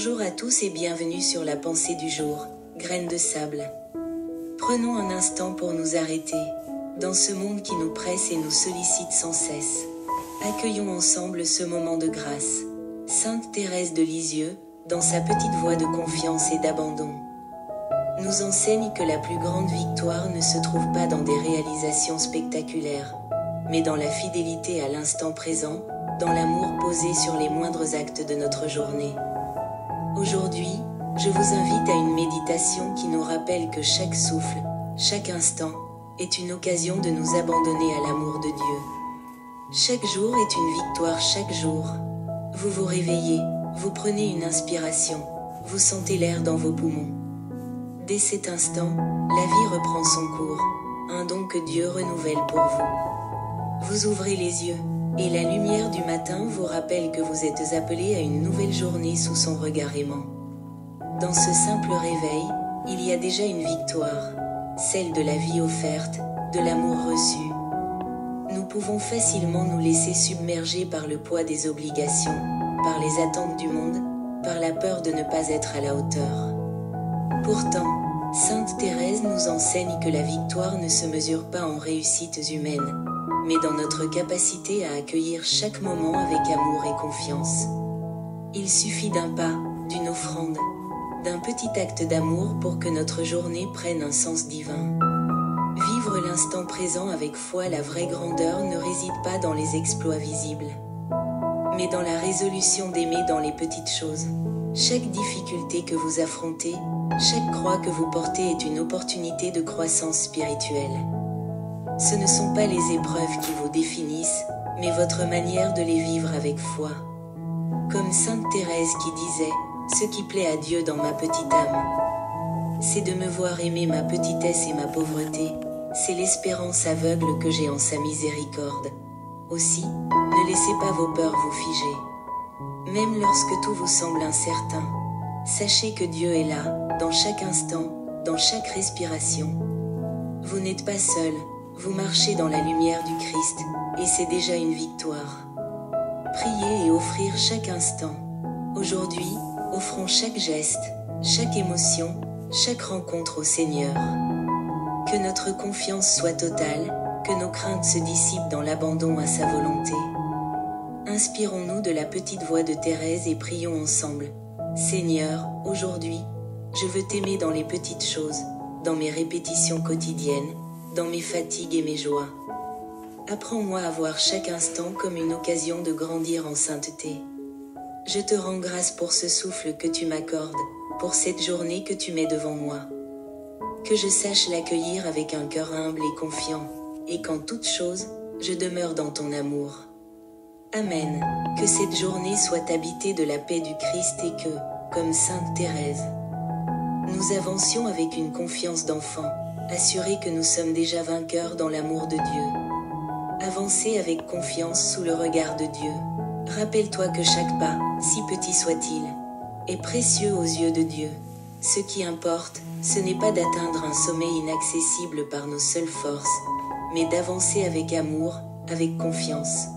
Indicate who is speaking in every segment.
Speaker 1: Bonjour à tous et bienvenue sur la pensée du jour, graines de sable. Prenons un instant pour nous arrêter, dans ce monde qui nous presse et nous sollicite sans cesse. Accueillons ensemble ce moment de grâce. Sainte Thérèse de Lisieux, dans sa petite voix de confiance et d'abandon, nous enseigne que la plus grande victoire ne se trouve pas dans des réalisations spectaculaires, mais dans la fidélité à l'instant présent, dans l'amour posé sur les moindres actes de notre journée. Aujourd'hui, je vous invite à une méditation qui nous rappelle que chaque souffle, chaque instant, est une occasion de nous abandonner à l'amour de Dieu. Chaque jour est une victoire chaque jour. Vous vous réveillez, vous prenez une inspiration, vous sentez l'air dans vos poumons. Dès cet instant, la vie reprend son cours, un don que Dieu renouvelle pour vous. Vous ouvrez les yeux, et la lumière du matin vous rappelle que vous êtes appelé à une nouvelle journée sous son regard aimant. Dans ce simple réveil, il y a déjà une victoire, celle de la vie offerte, de l'amour reçu. Nous pouvons facilement nous laisser submerger par le poids des obligations, par les attentes du monde, par la peur de ne pas être à la hauteur. Pourtant, Sainte Thérèse nous enseigne que la victoire ne se mesure pas en réussites humaines, mais dans notre capacité à accueillir chaque moment avec amour et confiance. Il suffit d'un pas, d'une offrande, d'un petit acte d'amour pour que notre journée prenne un sens divin. Vivre l'instant présent avec foi, la vraie grandeur ne réside pas dans les exploits visibles, mais dans la résolution d'aimer dans les petites choses. Chaque difficulté que vous affrontez, chaque croix que vous portez est une opportunité de croissance spirituelle. Ce ne sont pas les épreuves qui vous définissent, mais votre manière de les vivre avec foi. Comme Sainte Thérèse qui disait « Ce qui plaît à Dieu dans ma petite âme, c'est de me voir aimer ma petitesse et ma pauvreté, c'est l'espérance aveugle que j'ai en sa miséricorde. Aussi, ne laissez pas vos peurs vous figer. Même lorsque tout vous semble incertain, sachez que Dieu est là, dans chaque instant, dans chaque respiration. Vous n'êtes pas seul. Vous marchez dans la lumière du Christ, et c'est déjà une victoire. Priez et offrir chaque instant. Aujourd'hui, offrons chaque geste, chaque émotion, chaque rencontre au Seigneur. Que notre confiance soit totale, que nos craintes se dissipent dans l'abandon à sa volonté. Inspirons-nous de la petite voix de Thérèse et prions ensemble. Seigneur, aujourd'hui, je veux t'aimer dans les petites choses, dans mes répétitions quotidiennes, dans mes fatigues et mes joies. Apprends-moi à voir chaque instant comme une occasion de grandir en sainteté. Je te rends grâce pour ce souffle que tu m'accordes, pour cette journée que tu mets devant moi. Que je sache l'accueillir avec un cœur humble et confiant, et qu'en toute chose, je demeure dans ton amour. Amen. Que cette journée soit habitée de la paix du Christ et que, comme Sainte Thérèse, nous avancions avec une confiance d'enfant, assurés que nous sommes déjà vainqueurs dans l'amour de Dieu. Avancez avec confiance sous le regard de Dieu. Rappelle-toi que chaque pas, si petit soit-il, est précieux aux yeux de Dieu. Ce qui importe, ce n'est pas d'atteindre un sommet inaccessible par nos seules forces, mais d'avancer avec amour, avec confiance.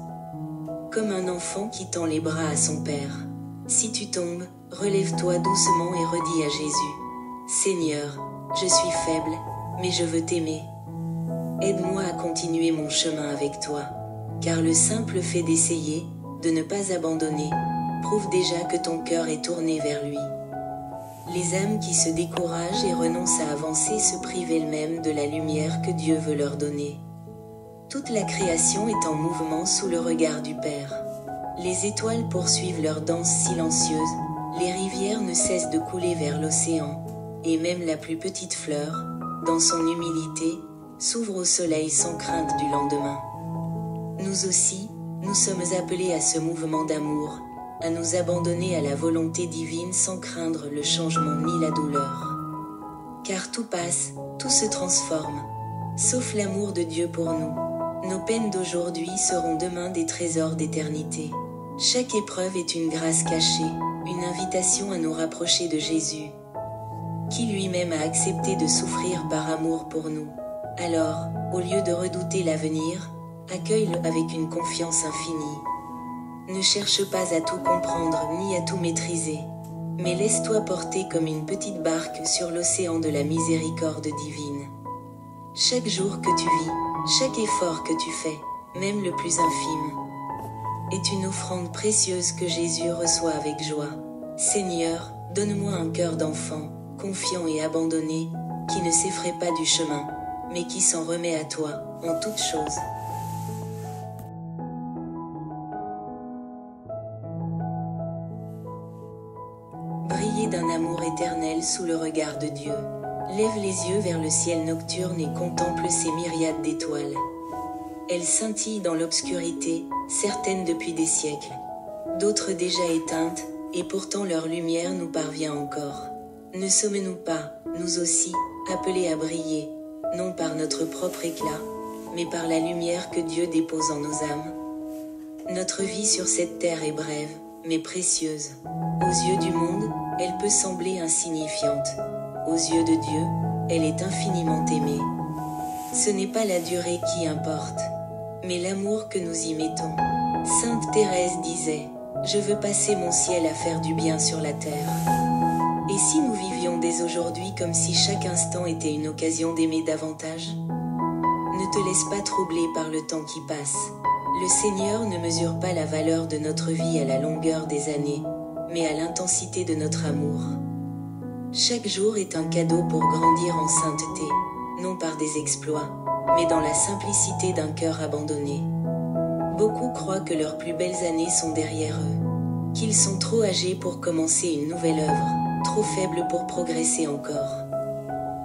Speaker 1: Comme un enfant qui tend les bras à son père. Si tu tombes, relève-toi doucement et redis à Jésus : Seigneur, je suis faible, mais je veux t'aimer. Aide-moi à continuer mon chemin avec toi, car le simple fait d'essayer, de ne pas abandonner, prouve déjà que ton cœur est tourné vers lui. Les âmes qui se découragent et renoncent à avancer se privent elles-mêmes de la lumière que Dieu veut leur donner. Toute la création est en mouvement sous le regard du Père. Les étoiles poursuivent leur danse silencieuse, les rivières ne cessent de couler vers l'océan, et même la plus petite fleur, dans son humilité, s'ouvre au soleil sans crainte du lendemain. Nous aussi, nous sommes appelés à ce mouvement d'amour, à nous abandonner à la volonté divine sans craindre le changement ni la douleur. Car tout passe, tout se transforme, sauf l'amour de Dieu pour nous. Nos peines d'aujourd'hui seront demain des trésors d'éternité. Chaque épreuve est une grâce cachée, une invitation à nous rapprocher de Jésus, qui lui-même a accepté de souffrir par amour pour nous. Alors, au lieu de redouter l'avenir, accueille-le avec une confiance infinie. Ne cherche pas à tout comprendre ni à tout maîtriser. mais laisse-toi porter comme une petite barque sur l'océan de la miséricorde divine. Chaque jour que tu vis, chaque effort que tu fais, même le plus infime, est une offrande précieuse que Jésus reçoit avec joie. Seigneur, donne-moi un cœur d'enfant, confiant et abandonné, qui ne s'effraie pas du chemin, mais qui s'en remet à toi, en toutes choses. Briller d'un amour éternel sous le regard de Dieu. Lève les yeux vers le ciel nocturne et contemple ces myriades d'étoiles. Elles scintillent dans l'obscurité, certaines depuis des siècles, d'autres déjà éteintes, et pourtant leur lumière nous parvient encore. Ne sommes-nous pas, nous aussi, appelés à briller, non par notre propre éclat, mais par la lumière que Dieu dépose en nos âmes? Notre vie sur cette terre est brève, mais précieuse. Aux yeux du monde, elle peut sembler insignifiante. Aux yeux de Dieu, elle est infiniment aimée. Ce n'est pas la durée qui importe, mais l'amour que nous y mettons. Sainte Thérèse disait, « Je veux passer mon ciel à faire du bien sur la terre. » Et si nous vivions dès aujourd'hui comme si chaque instant était une occasion d'aimer davantage? Ne te laisse pas troubler par le temps qui passe. Le Seigneur ne mesure pas la valeur de notre vie à la longueur des années, mais à l'intensité de notre amour. Chaque jour est un cadeau pour grandir en sainteté, non par des exploits, mais dans la simplicité d'un cœur abandonné. Beaucoup croient que leurs plus belles années sont derrière eux, qu'ils sont trop âgés pour commencer une nouvelle œuvre, trop faibles pour progresser encore.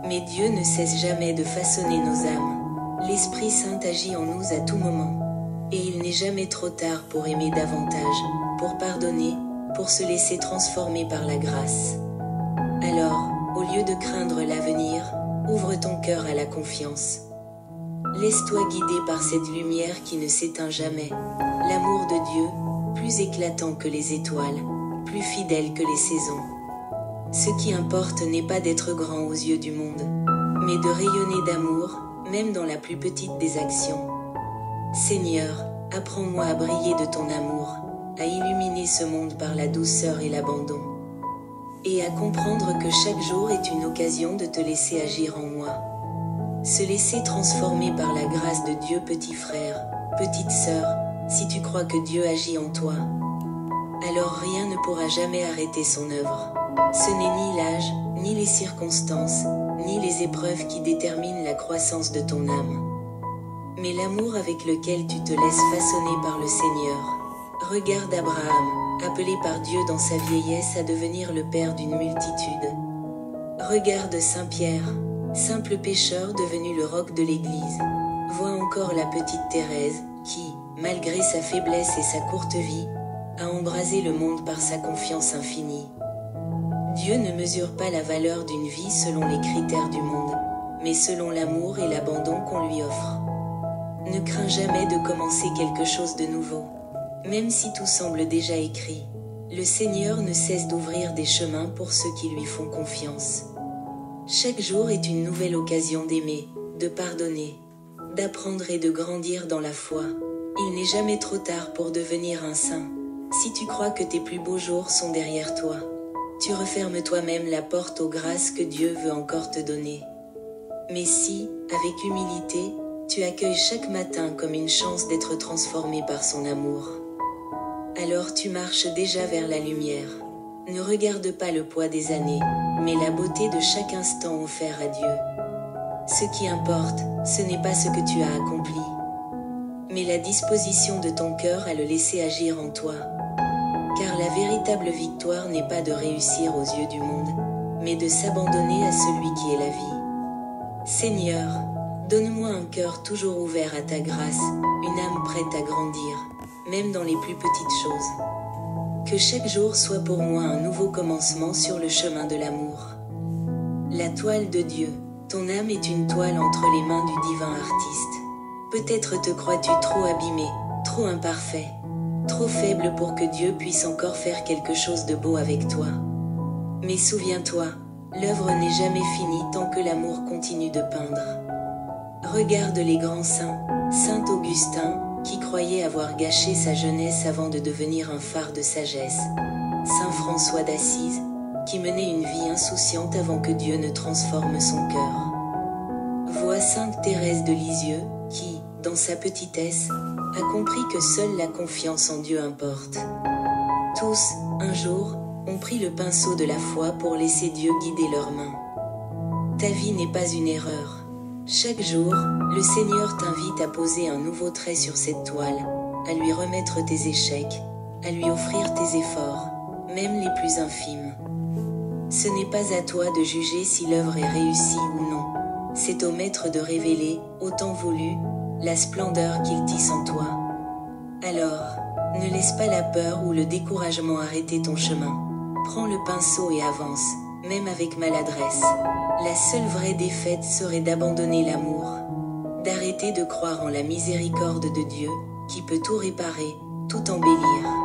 Speaker 1: Mais Dieu ne cesse jamais de façonner nos âmes. L'Esprit Saint agit en nous à tout moment, et il n'est jamais trop tard pour aimer davantage, pour pardonner, pour se laisser transformer par la grâce. Alors, au lieu de craindre l'avenir, ouvre ton cœur à la confiance. Laisse-toi guider par cette lumière qui ne s'éteint jamais, l'amour de Dieu, plus éclatant que les étoiles, plus fidèle que les saisons. Ce qui importe n'est pas d'être grand aux yeux du monde, mais de rayonner d'amour, même dans la plus petite des actions. Seigneur, apprends-moi à briller de ton amour, à illuminer ce monde par la douceur et l'abandon, et à comprendre que chaque jour est une occasion de te laisser agir en moi. Se laisser transformer par la grâce de Dieu, petit frère, petite sœur, si tu crois que Dieu agit en toi, alors rien ne pourra jamais arrêter son œuvre. Ce n'est ni l'âge, ni les circonstances, ni les épreuves qui déterminent la croissance de ton âme, mais l'amour avec lequel tu te laisses façonner par le Seigneur. Regarde Abraham, appelé par Dieu dans sa vieillesse à devenir le père d'une multitude. Regarde Saint Pierre, simple pécheur devenu le roc de l'Église. Vois encore la petite Thérèse, qui, malgré sa faiblesse et sa courte vie, a embrasé le monde par sa confiance infinie. Dieu ne mesure pas la valeur d'une vie selon les critères du monde, mais selon l'amour et l'abandon qu'on lui offre. Ne crains jamais de commencer quelque chose de nouveau. Même si tout semble déjà écrit, le Seigneur ne cesse d'ouvrir des chemins pour ceux qui lui font confiance. Chaque jour est une nouvelle occasion d'aimer, de pardonner, d'apprendre et de grandir dans la foi. Il n'est jamais trop tard pour devenir un saint. Si tu crois que tes plus beaux jours sont derrière toi, tu refermes toi-même la porte aux grâces que Dieu veut encore te donner. Mais si, avec humilité, tu accueilles chaque matin comme une chance d'être transformé par son amour, alors tu marches déjà vers la lumière. Ne regarde pas le poids des années, mais la beauté de chaque instant offert à Dieu. Ce qui importe, ce n'est pas ce que tu as accompli, mais la disposition de ton cœur à le laisser agir en toi. Car la véritable victoire n'est pas de réussir aux yeux du monde, mais de s'abandonner à celui qui est la vie. Seigneur, donne-moi un cœur toujours ouvert à ta grâce, une âme prête à grandir, même dans les plus petites choses. Que chaque jour soit pour moi un nouveau commencement sur le chemin de l'amour. La toile de Dieu, ton âme est une toile entre les mains du divin artiste. Peut-être te crois-tu trop abîmé, trop imparfait, trop faible pour que Dieu puisse encore faire quelque chose de beau avec toi. Mais souviens-toi, l'œuvre n'est jamais finie tant que l'amour continue de peindre. Regarde les grands saints, Saint Augustin, qui croyait avoir gâché sa jeunesse avant de devenir un phare de sagesse, Saint François d'Assise, qui menait une vie insouciante avant que Dieu ne transforme son cœur. Vois sainte Thérèse de Lisieux, qui, dans sa petitesse, a compris que seule la confiance en Dieu importe. Tous, un jour, ont pris le pinceau de la foi pour laisser Dieu guider leurs mains. Ta vie n'est pas une erreur. Chaque jour, le Seigneur t'invite à poser un nouveau trait sur cette toile, à lui remettre tes échecs, à lui offrir tes efforts, même les plus infimes. Ce n'est pas à toi de juger si l'œuvre est réussie ou non. C'est au Maître de révéler, au temps voulu, la splendeur qu'il tisse en toi. Alors, ne laisse pas la peur ou le découragement arrêter ton chemin. Prends le pinceau et avance, même avec maladresse. La seule vraie défaite serait d'abandonner l'amour, d'arrêter de croire en la miséricorde de Dieu, qui peut tout réparer, tout embellir.